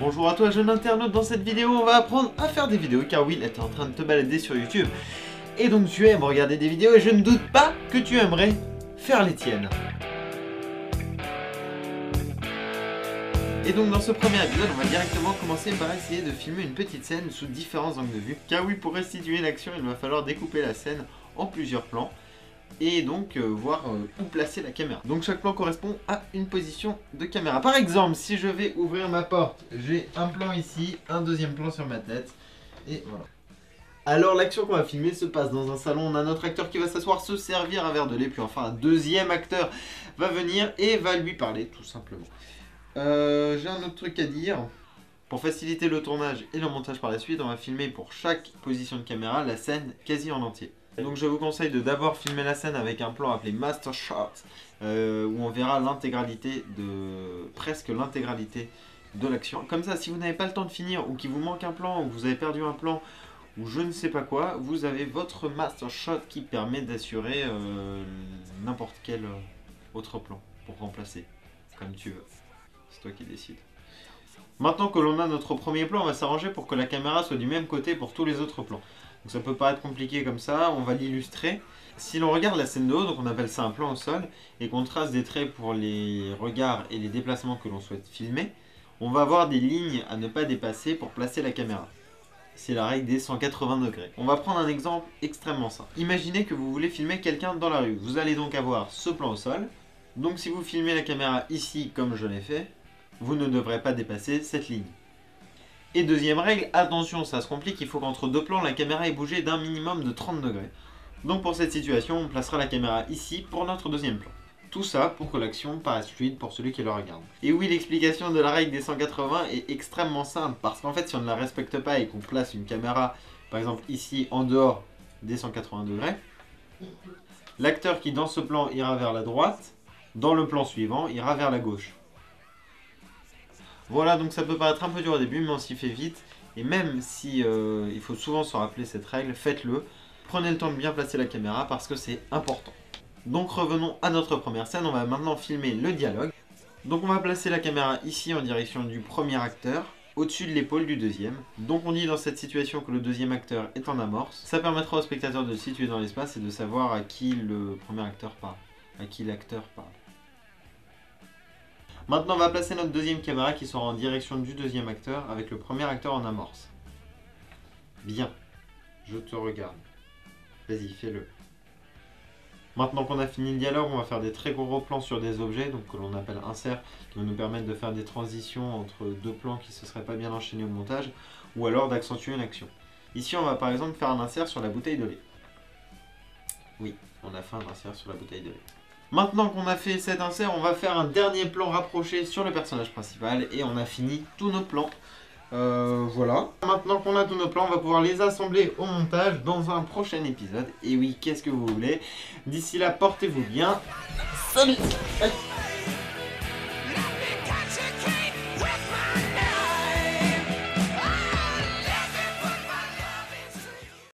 Bonjour à toi jeune internaute, dans cette vidéo on va apprendre à faire des vidéos car Will est en train de te balader sur YouTube. Et donc tu aimes regarder des vidéos et je ne doute pas que tu aimerais faire les tiennes. Et donc dans ce premier épisode on va directement commencer par essayer de filmer une petite scène sous différents angles de vue. Car oui, pour restituer l'action il va falloir découper la scène en plusieurs plans. Et donc voir où placer la caméra. Donc chaque plan correspond à une position de caméra. Par exemple, si je vais ouvrir ma porte, j'ai un plan ici, un deuxième plan sur ma tête, et voilà. Alors l'action qu'on va filmer se passe dans un salon, on a notre acteur qui va s'asseoir, se servir un verre de lait, puis enfin un deuxième acteur va venir et va lui parler tout simplement. J'ai un autre truc à dire. Pour faciliter le tournage et le montage par la suite, on va filmer pour chaque position de caméra la scène quasi en entier. Donc je vous conseille de d'abord filmer la scène avec un plan appelé Master Shot, où on verra l'intégralité presque l'intégralité de l'action. Comme ça, si vous n'avez pas le temps de finir, ou qu'il vous manque un plan, ou que vous avez perdu un plan, ou je ne sais pas quoi, vous avez votre Master Shot qui permet d'assurer n'importe quel autre plan pour remplacer, comme tu veux. C'est toi qui décides. Maintenant que l'on a notre premier plan, on va s'arranger pour que la caméra soit du même côté pour tous les autres plans. Donc ça peut paraître compliqué comme ça, on va l'illustrer. Si l'on regarde la scène de haut, donc on appelle ça un plan au sol, et qu'on trace des traits pour les regards et les déplacements que l'on souhaite filmer, on va avoir des lignes à ne pas dépasser pour placer la caméra. C'est la règle des 180 degrés. On va prendre un exemple extrêmement simple. Imaginez que vous voulez filmer quelqu'un dans la rue. Vous allez donc avoir ce plan au sol. Donc si vous filmez la caméra ici comme je l'ai fait, vous ne devrez pas dépasser cette ligne. Et deuxième règle, attention, ça se complique, il faut qu'entre deux plans, la caméra ait bougé d'un minimum de 30 degrés. Donc pour cette situation, on placera la caméra ici pour notre deuxième plan. Tout ça pour que l'action paraisse fluide pour celui qui le regarde. Et oui, l'explication de la règle des 180 est extrêmement simple, parce qu'en fait, si on ne la respecte pas et qu'on place une caméra, par exemple ici, en dehors des 180 degrés, l'acteur qui dans ce plan ira vers la droite, dans le plan suivant, ira vers la gauche. Voilà, donc ça peut paraître un peu dur au début, mais on s'y fait vite. Et même si il faut souvent se rappeler cette règle, faites-le. Prenez le temps de bien placer la caméra parce que c'est important. Donc revenons à notre première scène, on va maintenant filmer le dialogue. Donc on va placer la caméra ici en direction du premier acteur, au-dessus de l'épaule du deuxième. Donc on dit dans cette situation que le deuxième acteur est en amorce. Ça permettra au spectateur de se situer dans l'espace et de savoir à qui le premier acteur parle, à qui l'acteur parle. Maintenant, on va placer notre deuxième caméra qui sera en direction du deuxième acteur avec le premier acteur en amorce. Bien, je te regarde. Vas-y, fais-le. Maintenant qu'on a fini le dialogue, on va faire des très gros plans sur des objets, donc que l'on appelle insert, qui vont nous permettre de faire des transitions entre deux plans qui ne se seraient pas bien enchaînés au montage, ou alors d'accentuer une action. Ici, on va par exemple faire un insert sur la bouteille de lait. Oui, on a fait un insert sur la bouteille de lait. Maintenant qu'on a fait cet insert, on va faire un dernier plan rapproché sur le personnage principal et on a fini tous nos plans. Voilà. Maintenant qu'on a tous nos plans, on va pouvoir les assembler au montage dans un prochain épisode. Et oui, qu'est-ce que vous voulez? D'ici là, portez-vous bien. Salut!